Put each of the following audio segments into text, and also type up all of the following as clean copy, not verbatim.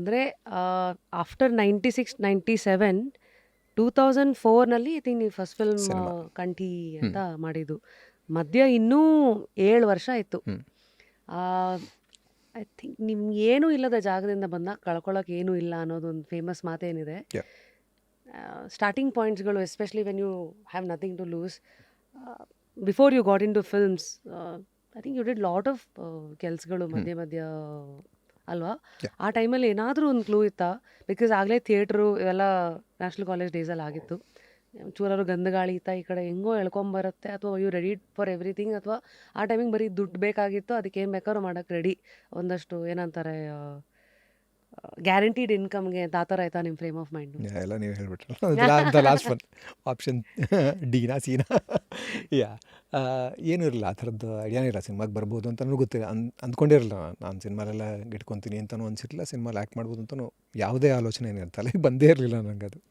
ಅಂದರೆ after 96, 97, 2004ನಲ್ಲಿ I think ನೀವು first film cinema. Kanthi ಅಂತ ಮಾಡಿದ್ದು. ಮಧ್ಯ ಇನ್ನೂ 7 ವರ್ಷ ಆಯಿತು. ಐ ಥಿಂಕ್ ನಿಮ್ಗೆ ಏನೂ ಇಲ್ಲದ ಜಾಗದಿಂದ ಬಂದಾಗ ಕಳ್ಕೊಳ್ಳೋಕೆ ಏನೂ ಇಲ್ಲ ಅನ್ನೋದೊಂದು ಫೇಮಸ್ ಮಾತೇನಿದೆ. Yeah. ಸ್ಟಾರ್ಟಿಂಗ್ ಪಾಯಿಂಟ್ಸ್ಗಳು especially when you have nothing to lose, before you got into films, I think you did lot of ಕೆಲಸಗಳು ಮಧ್ಯ ಅಲ್ವಾ? Yeah. ಆ ಟೈಮಲ್ಲಿ ಏನಾದರೂ ಒಂದು ಕ್ಲೂ ಇತ್ತಾ? ಬಿಕಾಸ್ ಆಗಲೇ ಥಿಯೇಟ್ರು ಇವೆಲ್ಲ ನ್ಯಾಷನಲ್ ಕಾಲೇಜ್ ಡೇಸಲ್ಲಿ ಆಗಿತ್ತು. ಚೂರಾದ್ರು ಗಂಧಗಾಳಿ ಇತ್ತಾ ಈ ಕಡೆ ಹೆಂಗೋ ಎಳ್ಕೊಂಬರುತ್ತೆ, ಅಥವಾ ಯು ರೆಡಿ ಫಾರ್ ಎವ್ರಿಥಿಂಗ್, ಅಥವಾ ಆ ಟೈಮಿಗೆ ಬರೀ ದುಡ್ಡು ಬೇಕಾಗಿತ್ತು, ಅದಕ್ಕೆ ಏನು ಬೇಕಾದ್ರೂ ಮಾಡೋಕ್ಕೆ ರೆಡಿ, ಒಂದಷ್ಟು ಏನಂತಾರೆ ಗ್ಯಾರಂಟಿಡ್ ಇನ್ಕಮ್ಗೆ ಅಂತ ಆ ಥರ ಆಯ್ತಾ ನಿಮ್ಮ ಫ್ರೇಮ್ ಆಫ್ ಮೈಂಡು? ಎಲ್ಲ ನೀವು ಹೇಳ್ಬಿಟ್ರಲ್ಲ ಲಾಸ್ಟ್ ಒನ್ ಆಪ್ಷನ್ ಡಿನಾ ಸೀನಾ. ಯಾ ಏನೂ ಇರಲಿಲ್ಲ, ಆ ಥರದ್ದು ಐಡಿಯಾನೇ ಇಲ್ಲ ಸಿನಿಮಾಗೆ ಬರ್ಬೋದು ಅಂತ ನನಗೂ ಗೊತ್ತಿಲ್ಲ. ಅಂದ್ಕೊಂಡಿರಲಿಲ್ಲ ನಾನು ಸಿನಿಮಾಲೆಲ್ಲ ಗಿಟ್ಕೊತೀನಿ ಅಂತಲೂ ಅನಿಸಿರಲಿಲ್ಲ, ಸಿನಿಮಾಲಿ ಆ್ಯಕ್ಟ್ ಮಾಡ್ಬೋದು ಅಂತಲೂ ಯಾವುದೇ ಆಲೋಚನೆ ಏನಿರುತ್ತೆ ತಲೆಗೆ ಬಂದೇ ಇರಲಿಲ್ಲ ನನಗೆ. ಅದು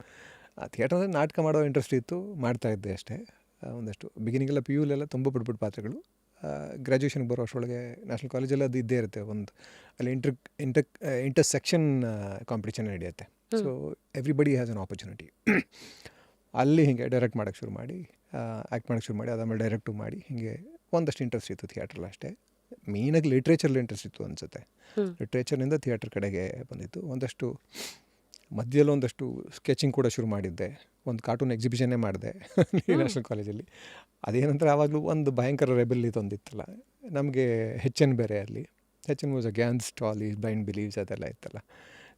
ಥಿಯೇಟ್ರಲ್ಲಿ ನಾಟಕ ಮಾಡೋ ಇಂಟ್ರೆಸ್ಟ್ ಇತ್ತು, ಮಾಡ್ತಾಯಿದ್ದೆ ಅಷ್ಟೇ. ಒಂದಷ್ಟು ಬಿಗಿನಿಂಗೆಲ್ಲ ಪಿ ಯುಲೆಲ್ಲ ತುಂಬ ಪುಟ್ಟ ಪಾತ್ರಗಳು. ಗ್ರ್ಯಾಜುಯೇಷನ್ಗೆ ಬರೋ ಅಷ್ಟರೊಳಗೆ ನ್ಯಾಷನಲ್ ಕಾಲೇಜಲ್ಲಿ ಅದು ಇದ್ದೇ ಇರುತ್ತೆ, ಒಂದು ಅಲ್ಲಿ ಇಂಟರ್ಸೆಕ್ಷನ್ ಕಾಂಪಿಟೇಷನ್ ನಡೆಯುತ್ತೆ. So everybody has an opportunity. ಅಲ್ಲಿ ಹೀಗೆ ಡೈರೆಕ್ಟ್ ಮಾಡೋಕ್ಕೆ ಶುರು ಮಾಡಿ, ಆ್ಯಕ್ಟ್ ಮಾಡೋಕ್ಕೆ ಶುರು ಮಾಡಿ, ಅದಾದಮೇಲೆ ಡೈರೆಕ್ಟು ಮಾಡಿ, ಹೀಗೆ ಒಂದಷ್ಟು ಇಂಟ್ರೆಸ್ಟ್ ಇತ್ತು ಥಿಯೇಟ್ರಲ್ಲಿ ಅಷ್ಟೇ. ಮೇಯ್ನಾಗಿ ಲಿಟ್ರೇಚರಲ್ಲಿ ಇಂಟ್ರೆಸ್ಟ್ ಇತ್ತು ಅನಿಸುತ್ತೆ. ಲಿಟ್ರೇಚರ್ನಿಂದ ಥಿಯೇಟ್ರ್ ಕಡೆಗೆ ಬಂದಿತ್ತು. ಒಂದಷ್ಟು ಮಧ್ಯದಲ್ಲಿ ಒಂದಷ್ಟು ಸ್ಕೆಚಿಂಗ್ ಕೂಡ ಶುರು ಮಾಡಿದ್ದೆ. ಒಂದು ಕಾರ್ಟೂನ್ ಎಕ್ಸಿಬಿಷನ್ನೇ ಮಾಡಿದೆ ನ್ಯಾಷನಲ್ ಕಾಲೇಜಲ್ಲಿ. ಅದೇನಂದ್ರೆ ಆವಾಗಲೂ ಒಂದು ಭಯಂಕರ ರೆಬೆಲ್ ಇದೊಂದಿತ್ತಲ್ಲ ನಮಗೆ, HN ಬೇರೆ ಅಲ್ಲಿ. HN was a Gyan stall, ಈ ಬ್ಲೈಂಡ್ ಬಿಲೀವ್ಸ್ ಅದೆಲ್ಲ ಇತ್ತಲ್ಲ.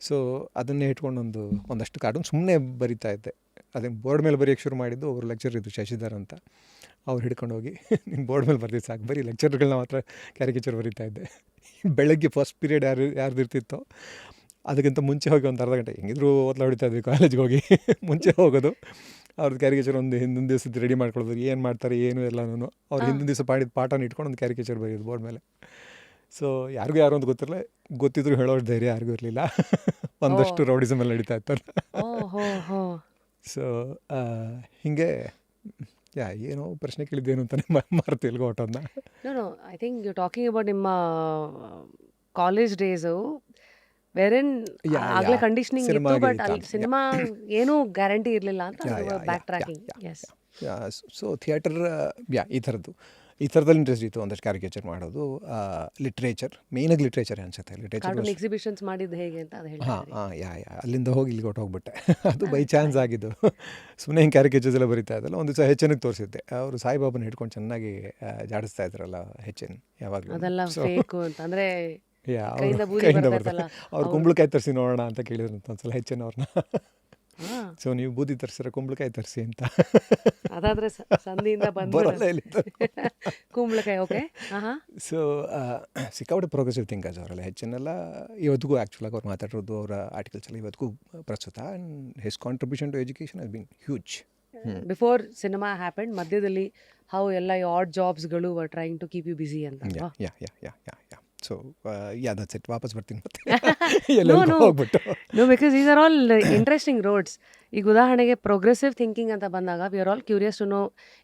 ಸೊ ಅದನ್ನೇ ಇಟ್ಕೊಂಡು ಒಂದಷ್ಟು ಕಾರ್ಟೂನ್ ಸುಮ್ಮನೆ ಬರಿತಾ ಇದ್ದೆ. ಅದನ್ನು ಬೋರ್ಡ್ ಮೇಲೆ ಬರೆಯೋಕ್ಕೆ ಶುರು ಮಾಡಿದ್ದು ಒಬ್ಬರು ಲೆಕ್ಚರ್ ಇದ್ದು ಶಶಿಧರ್ ಅಂತ. ಅವ್ರು ಹಿಡ್ಕೊಂಡು ಹೋಗಿ ನೀನು ಬೋರ್ಡ್ ಮೇಲೆ ಬರ್ದಿದ್ದು ಸಾಕು, ಬರೀ ಲೆಕ್ಚರ್ಗಳನ್ನ ಮಾತ್ರ ಕ್ಯಾರಿಕೇಚರ್ ಬರೀತಾ ಇದ್ದೆ. ಬೆಳಗ್ಗೆ ಫಸ್ಟ್ ಪೀರಿಯಡ್ ಯಾರ್ದು ಇರ್ತಿತ್ತೋ ಅದಕ್ಕಿಂತ ಮುಂಚೆ ಹೋಗಿ ಒಂದು ಅರ್ಧ ಗಂಟೆ ಹೆಂಗಿದ್ರು ಓದ್ಲ ಹೊಡಿತಾ ಇದ್ವಿ ಕಾಲೇಜ್ಗೆ ಹೋಗಿ. ಮುಂಚೆ ಹೋಗೋದು, ಅವ್ರದ್ದು ಕ್ಯಾರಿಕೇಚರ್ ಒಂದು ಹಿಂದಿನ ದಿವಸದ ರೆಡಿ ಮಾಡ್ಕೊಳ್ಳೋದು, ಏನು ಮಾಡ್ತಾರೆ ಏನು ಎಲ್ಲನೂ ಅವ್ರು ಹಿಂದಿನ ದಿವಸ ಮಾಡಿದ ಪಾಠನ ಇಟ್ಕೊಂಡು ಒಂದು ಕ್ಯಾರಿಕೇಚರ್ ಬರೆಯೋದು ಬೋರ್ಡ್ ಮೇಲೆ. ಸೊ ಯಾರಿಗೂ ಯಾರು ಅಂತ ಗೊತ್ತಿದ್ರು ಹೇಳೋಷ್ಟು ಧೈರ್ಯ ಯಾರಿಗೂ ಇರಲಿಲ್ಲ. ಒಂದಷ್ಟು ರೌಡಿಸಮ್ ಎಲ್ಲ ನಡೀತಾ ಇತ್ತಲ್ಲ. ಸೊ ಹೀಗೆ ಏನೋ ಪ್ರಶ್ನೆ ಕೇಳಿದ್ದೇನು ಅಂತಾನೆ ಮರ್ತು ಎಲ್ಗೋ ಹೊಟ್ಟೋದನ್ನ. I think you talking about ನಿಮ್ಮ ಕಾಲೇಜ್ ಡೇಸು, ವೆರೆನ್ ಆಗಲೇ ಕಂಡೀಷನಿಂಗ್ ಇತ್ತು, ಬಟ್ ಅಲ್ಲಿ ಸಿನಿಮಾ ಏನೂ ಗ್ಯಾರಂಟಿ ಇರಲಿಲ್ಲ ಅಂತ backtracking. Yes. So theatre ಈ ಥರದಲ್ಲಿ ಇಂಟ್ರೆಸ್ಟ್ ಇತ್ತು. ಒಂದಷ್ಟು ಕ್ಯಾರಿಕೇಚರ್ ಮಾಡೋದು, ಲಿಟ್ರೇಚರ್, ಮೇಯ್ನಾಗಿ ಲಿಟ್ರೇಚರ್ ಅನ್ಸುತ್ತೆ. ಲಿಟ್ರೇಚರ್ ಎಕ್ಸಿಬಿಷನ್ಸ್ ಮಾಡಿದ್ದು ಹೇಗೆ ಅಂತ ಅದು ಹೇಳಿ. ಅಲ್ಲಿಂದ ಹೋಗಿ ಇಲ್ಲಿಗೆ ಹೊಟ್ಟೋಗ್ಬಿಟ್ಟೆ. ಅದು ಬೈ ಚಾನ್ಸ್ ಆಗಿದ್ದು. ಸುಮ್ಮನೆ ಹಿಂಗೆ ಕ್ಯಾರಿಕೇಚರ್ಸ್ ಎಲ್ಲ ಬರೀತಾ ಇದ್ದಲ್ಲ, ಒಂದು ದಿವಸ HNಗೆ ತೋರಿಸಿದ್ದೆ. ಅವರು ಸಾಯಿಬಾಬನ ಹಿಡ್ಕೊಂಡು ಚೆನ್ನಾಗಿ ಜಾಡಿಸ್ತಾ ಇದ್ರಲ್ಲ HN ಯಾವಾಗಲೂ. ಅದೆಲ್ಲ ಫೇಕು ಅಂತ ಅಂದರೆ ಕೈಯಿಂದ ಬರ್ತಾರೆ. ಅವ್ರು ಕುಂಬಳಕಾಯಿ ತರಿಸಿ ನೋಡೋಣ ಅಂತ ಕೇಳಿದ್ರು ಒಂದ್ಸಲ HN ಅವ್ರನ್ನ. ಸೊ ನೀವು ಬೂದಿ ತರಿಸಿದ್ರೆ ಕುಂಬಳಕಾಯಿ ತರಿಸಿ ಅಂತ. ಅದಾದ್ರೆ ಸಂಧಿಯಿಂದ ಬರೋಲ್ಲ ಇಲ್ಲಿ ಕುಂಬಳಕಾಯಿ. ಓಕೆ. ಸೊ ಸಿಕ್ಕಾಪಟ್ಟೆ ಪ್ರೋಗ್ರೆಸಿವ್ ಥಿಂಕರ್ಸ್ ಅವರೆಲ್ಲ. HN ಎಲ್ಲ ಇವತ್ತಿಗೂ ಆ್ಯಕ್ಚುಲಾಗಿ ಅವ್ರು ಮಾತಾಡಿರೋದು ಅವರ ಆರ್ಟಿಕಲ್ಸ್ ಎಲ್ಲ ಇವತ್ತಿಗೂ ಪ್ರಸ್ತುತ. And his contribution to education has been huge. Before cinema happened, ಮಧ್ಯದಲ್ಲಿ ಹೌ ಎಲ್ಲ ಆಡ್ ಜಾಬ್ಸ್ಗಳು were trying to keep you busy ಅಂತ. So that's it. ವಾಪಸ್ ಬರ್ತೀನಿ ಮತ್ತೆ ಹೋಗ್ಬಿಟ್ಟು. No, because these are all interesting roads. ಈಗ ಉದಾಹರಣೆಗೆ ಪ್ರೋಗ್ರೆಸಿವ್ ಥಿಂಕಿಂಗ್ ಅಂತ ಬಂದಾಗ we are all curious to know.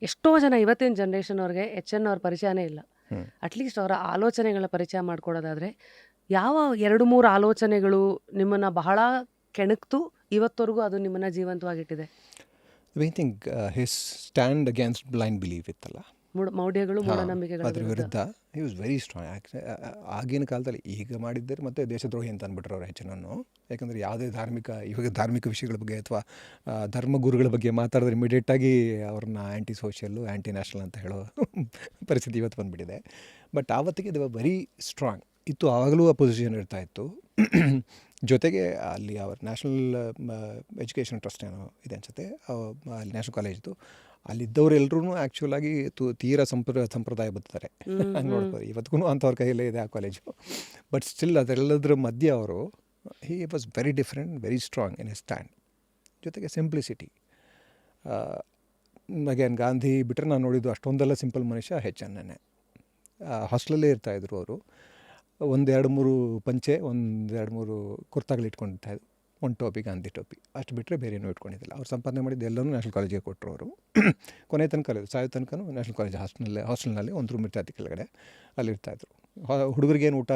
ಎಷ್ಟೋ ಜನ ಇವತ್ತಿನ ಜನ್ರೇಷನ್ ಅವ್ರಿಗೆ HN ಅವ್ರ ಪರಿಚಯನೇ ಇಲ್ಲ. ಅಟ್ಲೀಸ್ಟ್ ಅವರ ಆಲೋಚನೆಗಳ ಪರಿಚಯ ಮಾಡ್ಕೊಡೋದಾದರೆ ಯಾವ 2-3 ಆಲೋಚನೆಗಳು ನಿಮ್ಮನ್ನು ಬಹಳ ಕೆಣಕ್ತು, ಇವತ್ತವರೆಗೂ ಅದು ನಿಮ್ಮನ್ನು ಜೀವಂತವಾಗಿಟ್ಟಿದೆ? I think his stand against blind believe ಇತ್ತಲ್ಲ, ಮೌಢ್ಯಗಳು, ಮೂಢನಂಬಿಕೆಗಳ ಅದ್ರ ವಿರುದ್ಧ ಹಿ ವಾಸ್ ವೆರಿ ಸ್ಟ್ರಾಂಗ್. ಆಗಿನ ಕಾಲದಲ್ಲಿ ಈಗ ಮಾಡಿದ್ದರೆ ಮತ್ತೆ ದೇಶದ್ರೋಹಿ ಅಂತ ಅಂದ್ಬಿಟ್ರು ಅವ್ರು HN. ಯಾಕಂದರೆ ಯಾವುದೇ ಧಾರ್ಮಿಕ ವಿಷಯಗಳ ಬಗ್ಗೆ ಅಥವಾ ಧರ್ಮಗುರುಗಳ ಬಗ್ಗೆ ಮಾತಾಡಿದ್ರೆ ಇಮಿಡಿಯೇಟಾಗಿ ಅವ್ರನ್ನ ಆ್ಯಂಟಿ ಸೋಷಿಯಲ್ಲು, ಆ್ಯಂಟಿ ನ್ಯಾಷನಲ್ ಅಂತ ಹೇಳೋ ಪರಿಸ್ಥಿತಿ ಇವತ್ತು ಬಂದುಬಿಟ್ಟಿದೆ. ಬಟ್ ಆವತ್ತಿಗೆ ದೇ ವರ್ ವೆರಿ ಸ್ಟ್ರಾಂಗ್ ಇತ್ತು. ಆವಾಗಲೂ ಅಪೋಸಿಷನ್ ಇರ್ತಾ ಇತ್ತು. ಜೊತೆಗೆ ಅಲ್ಲಿ ಅವ್ರ ನ್ಯಾಷನಲ್ ಎಜುಕೇಷನ್ ಟ್ರಸ್ಟ್ ಏನೋ ಇದೆ ಅನಿಸುತ್ತೆ, ಅಲ್ಲಿ ನ್ಯಾಷನಲ್ ಕಾಲೇಜ್ದು. ಅಲ್ಲಿದ್ದವರೆಲ್ಲರೂ ಆ್ಯಕ್ಚುಲಾಗಿ ತೀರಾ ಸಂಪ್ರದಾಯ ಬದುತ್ತಾರೆ. ಹಂಗೆ ನೋಡ್ಬೋದು ಇವತ್ತಿಗೂ ಅಂಥವ್ರ ಕೈಯಲ್ಲೇ ಇದೆ ಆ ಕಾಲೇಜು. ಬಟ್ ಸ್ಟಿಲ್ ಅದೆಲ್ಲದರ ಮಧ್ಯೆ ಅವರು he was very different, very strong in a stand. ಜೊತೆಗೆ ಸಿಂಪ್ಲಿಸಿಟಿ. ಅಗೇನ್ ಗಾಂಧಿ ಬಿಟ್ಟರೆ ನಾನು ನೋಡಿದ್ದು ಅಷ್ಟೊಂದೆಲ್ಲ ಸಿಂಪಲ್ ಮನುಷ್ಯ HN. ಹಾಸ್ಟೆಲಲ್ಲೇ ಇರ್ತಾಯಿದ್ರು ಅವರು. 1-2-3 ಪಂಚೆ, 1-2-3 ಕುರ್ತಾಗಳು ಇಟ್ಕೊಂಡಿರ್ತಾಯಿದ್ರು, ಒಂದು ಟೋಪಿ, ಗಾಂಧಿ ಟೋಪಿ, ಅಷ್ಟು ಬಿಟ್ಟರೆ ಬೇರೆ ಏನೂ ಇಟ್ಕೊಂಡಿದ್ದಿಲ್ಲ. ಅವ್ರು ಸಂಪಾದನೆ ಮಾಡಿದ್ದು ಎಲ್ಲನೂ ನ್ಯಾಷನಲ್ ಕಾಲೇಜಿಗೆ ಕೊಟ್ಟರು ಅವರು. ಕೊನೆ ತನಕ ಸಾಯೋ ತನಕನೂ ನ್ಯಾಷನಲ್ ಕಾಲೇಜ್ ಹಾಸ್ಟೆಲ್ನಲ್ಲಿ ಒಂದು ರೂಮ್ ಇರ್ತಾಯಿತ್ತು ಕೆಳಗಡೆ, ಅಲ್ಲಿರ್ತಾಯಿದ್ರು. ಹುಡುಗರಿಗೇನು ಊಟ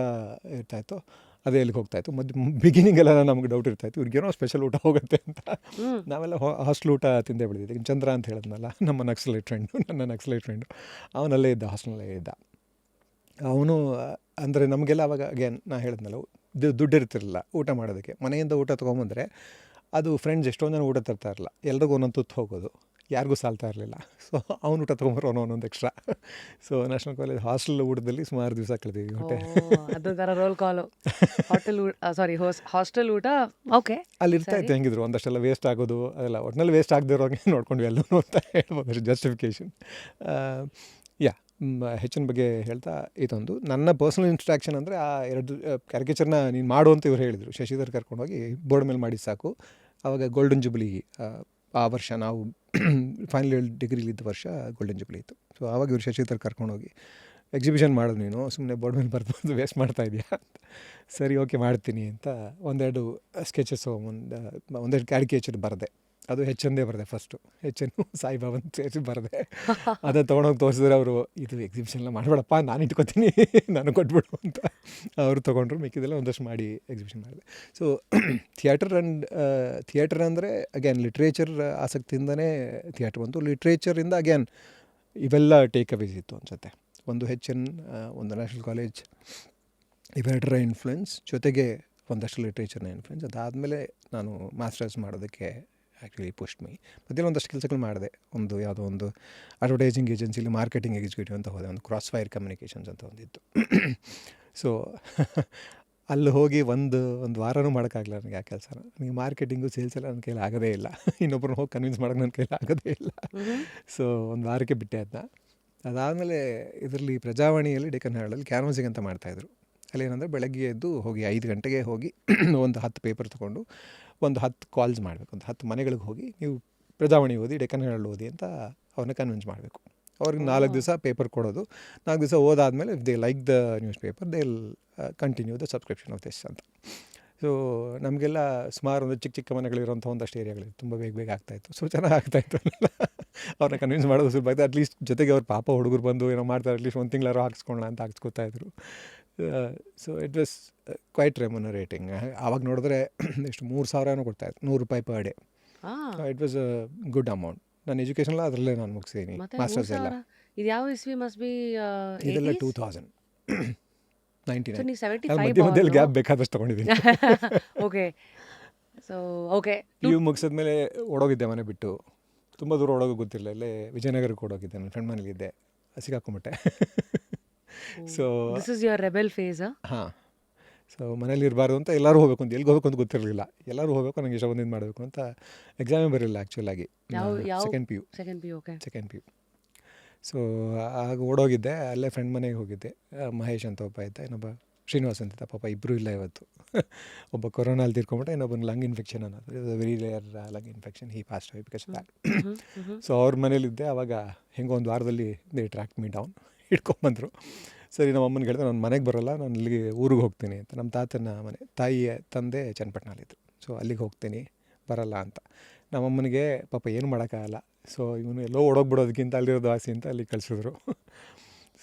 ಇರ್ತಾಯಿತ್ತೋ ಅದೇ ಎಲ್ಲಿಗೆ ಹೋಗ್ತಾಯಿತ್ತು ಬಿಗಿನಿಂಗ್ ಎಲ್ಲ ನಮ್ಗೆ ಡೌಟ್ ಇರ್ತಾಯಿತ್ತು ಇವ್ರಿಗೇನೋ ಸ್ಪೆಷಲ್ ಊಟ ಹೋಗುತ್ತೆ ಅಂತ. ನಾವೆಲ್ಲ ಹಾಸ್ಟೆಲ್ ಊಟ ತಿಂದೇ ಬೆಳೆದಿದ್ದೆ. ಚಂದ್ರ ಅಂತ ಹೇಳಿದ್ನಲ್ಲ, ನಮ್ಮ ನಕ್ಸಲೈಟ್ ಫ್ರೆಂಡು, ನನ್ನ ನಕ್ಸಲೈಟ್ ಫ್ರೆಂಡು, ಅವನಲ್ಲೇ ಇದ್ದ, ಹಾಸ್ಟೆಲ್ನಲ್ಲೇ ಇದ್ದ. ಅವನು ಅಂದರೆ ನಮಗೆಲ್ಲ ಅವಾಗ ಅಗೇನ್ ನಾ ಹೇಳಿದ್ನಲ್ಲ, ದುಡ್ಡು ಇರ್ತಿರಲಿಲ್ಲ ಊಟ ಮಾಡೋದಕ್ಕೆ. ಮನೆಯಿಂದ ಊಟ ತೊಗೊಂಬಂದರೆ ಅದು ಫ್ರೆಂಡ್ಸ್ ಎಷ್ಟೊಂದು ಜನ ಊಟ ತರ್ತಾ ಇರಲಿಲ್ಲ, ಎಲ್ರಿಗೂ ಒಂದೊಂದು ತುತ್ತು ಹೋಗೋದು, ಯಾರಿಗೂ ಸಾಲ್ತಾ ಇರಲಿಲ್ಲ. ಸೊ ಅವ್ನು ಊಟ ತೊಗೊಂಬರೋನು ಒಂದೊಂದು extra. So national college hostel ಊಟದಲ್ಲಿ ಸುಮಾರು ದಿವಸ ಕಳೆದಿವಿ ಹೊಟ್ಟೆ. ಅದು ಥರ ರೋಲ್ ಕಾಲು ಹೋಟೆಲ್ ಊಟ, ಸಾರಿ ಹಾಸ್ಟೆಲ್ ಊಟ. ಓಕೆ, ಅಲ್ಲಿ ಇರ್ತಾ ಇತ್ತು ಹೆಂಗಿದ್ರು ಒಂದಷ್ಟೆಲ್ಲ ವೇಸ್ಟ್ ಆಗೋದು ಅದೆಲ್ಲ, ಒಟ್ಟಿನಲ್ಲಿ ವೇಸ್ಟ್ ಆಗದಿರೋಂಗೆ ನೋಡ್ಕೊಂಡ್ವಿ ಎಲ್ಲರೂ ಅಂತ ಹೇಳ್ಬೋದು, ಜಸ್ಟಿಫಿಕೇಶನ್. ಯಾ ಹೆಚ್ಚಿನ ಬಗ್ಗೆ ಹೇಳ್ತಾ ಇದೊಂದು ನನ್ನ ಪರ್ಸ್ನಲ್ ಇನ್ಸ್ಟ್ರಾಕ್ಷನ್ ಅಂದರೆ ಆ 2 ಕ್ಯಾರಿಕೇಚರ್ನ ನೀನು ಮಾಡು ಅಂತ ಇವ್ರು ಹೇಳಿದರು. ಶಶಿಧರ್ ಕರ್ಕೊಂಡೋಗಿ ಬೋರ್ಡ್ ಮೇಲೆ ಮಾಡಿ ಸಾಕು. ಆವಾಗ ಗೋಲ್ಡನ್ ಜುಬ್ಲಿ ಆ ವರ್ಷ ನಾವು ಫೈನಲ್ ಇಯರ್ ಡಿಗ್ರಿಲಿದ್ದ ವರ್ಷ ಗೋಲ್ಡನ್ ಜುಬ್ಲಿ ಇತ್ತು. ಸೊ ಆವಾಗ ಇವ್ರು ಶಶಿಧರ್ ಕರ್ಕೊಂಡೋಗಿ ಎಕ್ಸಿಬಿಷನ್ ಮಾಡೋದು, ನೀನು ಸುಮ್ಮನೆ ಬೋರ್ಡ್ ಮೇಲೆ ಬರ್ದು ವೇಸ್ಟ್ ಮಾಡ್ತಾ ಇದೆಯಾ ಅಂತ. ಸರಿ ಓಕೆ ಮಾಡ್ತೀನಿ ಅಂತ ಒಂದೆರಡು ಸ್ಕೆಚಸ್ ಒಂದೆರಡು ಕ್ಯಾರಿಕೇಚರ್ ಬರೆದೆ. ಅದು ಹೆಚ್ಚಂದೇ ಬರೆದೆ ಫಸ್ಟು, ಹೆಚ್ಚನ್ನು ಸಾಯಿಬಾಬನ್ ಸೇರಿಸಿ ಬರೆದೆ. ಅದೇ ತೊಗೊಂಡೋಗಿ ತೋರಿಸಿದ್ರೆ ಅವರು, ಇದು ಎಕ್ಸಿಬಿಷನ್ಲ್ಲ ಮಾಡಬೇಡಪ್ಪ, ನಾನು ಇಟ್ಕೊತೀನಿ, ನಾನು ಕೊಟ್ಬಿಡು ಅಂತ ಅವರು ತೊಗೊಂಡ್ರು. ಮಿಕ್ಕಿದೆಲ್ಲ ಒಂದಷ್ಟು ಮಾಡಿ ಎಕ್ಸಿಬಿಷನ್ ಮಾಡಿದೆ. ಸೊ ಥಿಯೇಟರ್ ಅಂದರೆ ಅಗೇನ್ ಲಿಟ್ರೇಚರ್ ಆಸಕ್ತಿಯಿಂದನೇ ಥಿಯೇಟ್ರ್ ಬಂತು. ಲಿಟ್ರೇಚರಿಂದ ಅಗೇನ್ ಇವೆಲ್ಲ ಟೇಕ್ ಅವೇಸ್ ಇತ್ತು ಅನಿಸುತ್ತೆ. ಒಂದು ಒಂದು ನ್ಯಾಷನಲ್ ಕಾಲೇಜ್ ಇವೆರಡರ ಇನ್ಫ್ಲುಯೆನ್ಸ್ ಜೊತೆಗೆ ಒಂದಷ್ಟು ಲಿಟ್ರೇಚರ್ನ ಇನ್ಫ್ಲುಯೆನ್ಸ್. ಅದಾದಮೇಲೆ ನಾನು ಮಾಸ್ಟರ್ಸ್ ಮಾಡೋದಕ್ಕೆ ಆ್ಯಕ್ಚುಲಿ ಪುಷ್ಟ್ ಮೀ. ಮಧ್ಯದಲ್ಲಿ ಒಂದಷ್ಟು ಕೆಲಸಗಳು ಮಾಡಿದೆ. ಯಾವುದೋ ಒಂದು ಅಡ್ವರ್ಟೈಸಿಂಗ್ ಏಜೆನ್ಸಿಲಿ ಮಾರ್ಕೆಟಿಂಗ್ ಎಕ್ಸಿಕ್ಯೂಟಿವ್ ಅಂತ ಹೋದೆ. ಒಂದು ಕ್ರಾಸ್ ಫೈರ್ ಕಮ್ಯುನಿಕೇಷನ್ಸ್ ಅಂತ ಒಂದಿತ್ತು. ಸೊ ಅಲ್ಲಿ ಹೋಗಿ ಒಂದು ವಾರನೂ ಮಾಡೋಕ್ಕಾಗಲ್ಲ ನನಗೆ ಆ ಕೆಲಸ. ನನಗೆ ಮಾರ್ಕೆಟಿಂಗು ಸೇಲ್ಸ್ ಎಲ್ಲ ನನ್ನ ಕೈಲಿ ಆಗೋದೇ ಇಲ್ಲ. ಇನ್ನೊಬ್ಬರನ್ನ ಹೋಗಿ ಕನ್ವಿನ್ಸ್ ಮಾಡೋಕ್ಕೆ ನನ್ನ ಕೈಲಿ ಆಗೋದೇ ಇಲ್ಲ. ಸೊ ಒಂದು ವಾರಕ್ಕೆ ಬಿಟ್ಟೆ ಅದನ್ನ. ಅದಾದಮೇಲೆ ಇದರಲ್ಲಿ ಪ್ರಜಾವಾಣಿಯಲ್ಲಿ ಡೆಕ್ಕನ್ ಹೆರಾಲ್ಡಲ್ಲಿ ಕ್ಯಾನ್ವಾಸಿಂಗ್ ಅಂತ ಮಾಡ್ತಾಯಿದ್ರು. ಅಲ್ಲೇನಂದರೆ ಬೆಳಗ್ಗೆ ಎದ್ದು ಹೋಗಿ 5 ಗಂಟೆಗೆ ಹೋಗಿ ಒಂದು 10 ಪೇಪರ್ ತೊಗೊಂಡು ಒಂದು 10 ಕಾಲ್ಸ್ ಮಾಡಬೇಕು. ಒಂದು 10 ಮನೆಗಳಿಗೆ ಹೋಗಿ ನೀವು ಪ್ರಜಾವಾಣಿ ಓದಿ, ಡೆಕ್ಕನ್ ಹೆರಾಲ್ಡ್ ಓದಿ ಅಂತ ಅವ್ರನ್ನ ಕನ್ವಿನ್ಸ್ ಮಾಡಬೇಕು. ಅವ್ರಿಗೆ 4 ದಿವಸ ಪೇಪರ್ ಕೊಡೋದು. 4 ದಿವಸ ಓದಾದಮೇಲೆ if they like the newspaper they will continue the subscription of this ಅಂತ. ಸೊ ನಮಗೆಲ್ಲ ಸುಮಾರು ಒಂದು ಚಿಕ್ಕ ಮನೆಗಳಿರೋಂಥ ಒಂದಷ್ಟು ಏರಿಯಾಗಳಿತ್ತು. ತುಂಬ ಬೇಗ ಆಗ್ತಾಯಿತ್ತು. ಸೊ ಚೆನ್ನಾಗಿ ಆಗ್ತಾಯಿತ್ತು. ಅವ್ರನ್ನ ಕನ್ವಿನ್ಸ್ ಮಾಡೋದು ಸುಲಭ ಆಯಿತು. ಅಟ್ಲೀಸ್ಟ್ ಜೊತೆಗೆ ಅವ್ರ ಪಾಪ ಹುಡುಗರು ಬಂದು ಏನೋ ಮಾಡ್ತಾರೆ, ಅಟ್ಲೀಸ್ಟ್ ಒಂದು ತಿಂಗಳಾರು ಹಾಕ್ಸ್ಕೊಳ್ಳೋಣ ಅಂತ ಹಾಕ್ಸ್ಕೊತಾಯಿದ್ರು. So it was quite remunerating. ಆವಾಗ ನೋಡಿದ್ರೆ ಎಷ್ಟು $3,000 ಕೊಡ್ತಾಯಿತ್ತು, $100 per day. It was a good amount. ನನ್ನ ಎಜುಕೇಷನ್ ಎಲ್ಲ ಅದರಲ್ಲೇ ನಾನು ಮುಗಿಸಿದ್ದೀನಿ, ಮಾಸ್ಟರ್ಸ್ ಎಲ್ಲ. ಇದು ಯಾವ ಇಸ್ವಿ? ಮಸ್ಟ್ ಬಿ ಇದೆಲ್ಲ 2099. ನೀವು 75 ಮಧ್ಯದಲ್ಲಿ ಗ್ಯಾಪ್ ಬೇಕಾದಷ್ಟು ತೊಗೊಂಡಿದ್ದೀನಿ. ಓಕೆ. ಸೊ ಓಕೆ, PU ಮುಗಿಸಿದ್ಮೇಲೆ ಓಡೋಗಿದ್ದೆ ಮನೆ ಬಿಟ್ಟು. ತುಂಬ ದೂರ ಓಡೋಗಿ ಗೊತ್ತಿರಲಿಲ್ಲ. ಇಲ್ಲೇ ವಿಜಯನಗರಕ್ಕೆ ಓಡೋಗಿದ್ದೆ, ನನ್ನ ಫ್ರೆಂಡ್ ಮನೇಲಿದ್ದೆ, ಸಿಕ್ಕಾಕೊಂಬಿಟ್ಟೆ. So this is your rebel phase. ಹಾಂ. ಸೊ ಮನೇಲಿ ಇರಬಾರ್ದು ಅಂತ ಎಲ್ಲರೂ ಹೋಗಬೇಕು ಅಂತ, ಎಲ್ಲಿಗೆ ಹೋಗಬೇಕು ಅಂತ ಗೊತ್ತಿರಲಿಲ್ಲ. ಎಲ್ಲರೂ ಹೋಗಬೇಕು, ನನಗೆ ಇಷ್ಟ ಬಂದಿದ್ದು ಮಾಡಬೇಕು ಅಂತ. ಎಕ್ಸಾಮೇ ಬರಲಿಲ್ಲ ಆ್ಯಕ್ಚುಲಾಗಿ. Second P U. ಸೊ ಆಗ ಓಡೋಗಿದ್ದೆ. ಅಲ್ಲೇ ಫ್ರೆಂಡ್ ಮನೆಗೆ ಹೋಗಿದ್ದೆ. ಮಹೇಶ್ ಅಂತ ಒಬ್ಬ ಇದ್ದ, ಇನ್ನೊಬ್ಬ ಶ್ರೀನಿವಾಸ್ ಅಂತಿದ್ದ. ಪಾಪ ಇಬ್ಬರೂ ಇಲ್ಲ ಇವತ್ತು. ಒಬ್ಬ ಕೊರೋನಲ್ಲಿ ತೀರ್ಕೊಂಬಿಟ್ಟೆ, ಇನ್ನೊಬ್ಬನ ಲಂಗ್ ಇನ್ಫೆಕ್ಷನ್ ಅನ್ನೋದು, ಇದು very rare lung infection. He passed away because that. So ಅವ್ರ ಮನೇಲಿದ್ದೆ. ಆವಾಗ ಹೆಂಗೋ ಒಂದು ವಾರದಲ್ಲಿ ದೇ ಟ್ರ್ಯಾಕ್ ಮೀ ಡೌನ್, ಹಿಡ್ಕೊಂಬಂದರು. ಸರಿ, ನಮ್ಮ ಅಮ್ಮನಿಗೆ ಹೇಳಿದೆ, ನಾನು ಮನೆಗೆ ಬರೋಲ್ಲ, ನಾನು ಇಲ್ಲಿಗೆ ಊರಿಗೆ ಹೋಗ್ತೀನಿ ಅಂತ. ನಮ್ಮ ತಾತನ ಮನೆ, ತಾಯಿಯ ತಂದೆ ಚನ್ನಪಟ್ಟಣಲ್ಲಿದ್ದರು. ಸೊ ಅಲ್ಲಿಗೆ ಹೋಗ್ತೀನಿ, ಬರಲ್ಲ ಅಂತ. ನಮ್ಮಮ್ಮನಿಗೆ ಪಾಪ ಏನು ಮಾಡೋಕ್ಕಾಗಲ್ಲ. ಸೊ ಇವನು ಎಲ್ಲೋ ಓಡೋಗ್ಬಿಡೋದಕ್ಕಿಂತ ಅಲ್ಲಿರೋದು ಆಸೆ ಅಂತ ಅಲ್ಲಿಗೆ ಕಳಿಸಿದ್ರು.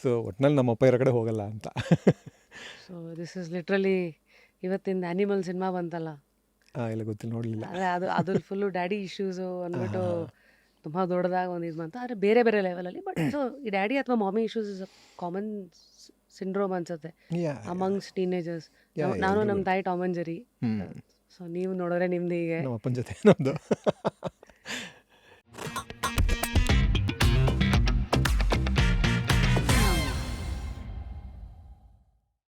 ಸೊ ಒಟ್ಟಿನಲ್ಲಿ ನಮ್ಮಪ್ಪ ಇರೋ ಕಡೆ ಹೋಗಲ್ಲ ಅಂತ. ಸೊ ದಿಸ್ ಇಸ್ ಲಿಟ್ರಲಿ ಇವತ್ತಿಂದ ಆ್ಯನಿಮಲ್ ಸಿನಿಮಾ ಬಂತಲ್ಲ, ಇಲ್ಲ ಗೊತ್ತಿಲ್ಲ, ನೋಡಲಿಲ್ಲ. ಅದು ಫುಲ್ಲು ಡ್ಯಾಡಿ ಇಶ್ಯೂಸು ಅಂದ್ಬಿಟ್ಟು ತುಂಬ ದೊಡ್ಡದಾಗಿ ಒಂದು ಇದು ಬಂತು. ಆದರೆ ಬೇರೆ ಬೇರೆ ಲೆವೆಲಲ್ಲಿ. ಬಟ್ ಸೊ ಈ ಡ್ಯಾಡಿ ಅಥವಾ mommy issues is a common syndrome ಅನ್ಸುತ್ತೆ ಅಮಂಗ್ಸ್ ಟೀನೇಜರ್ಸ್. ನಾನು ನಮ್ಮ ತಾಯಿ ಟಾಮ್ ಅಂಡ್ ಜೆರಿ. ಸೊ ನೀವು ನೋಡಿದ್ರೆ ನಿಮ್ದು ಹೀಗೆ ನಮ್ಮ ಅಪ್ಪನ ಜೊತೆ ನಮ್ಮದು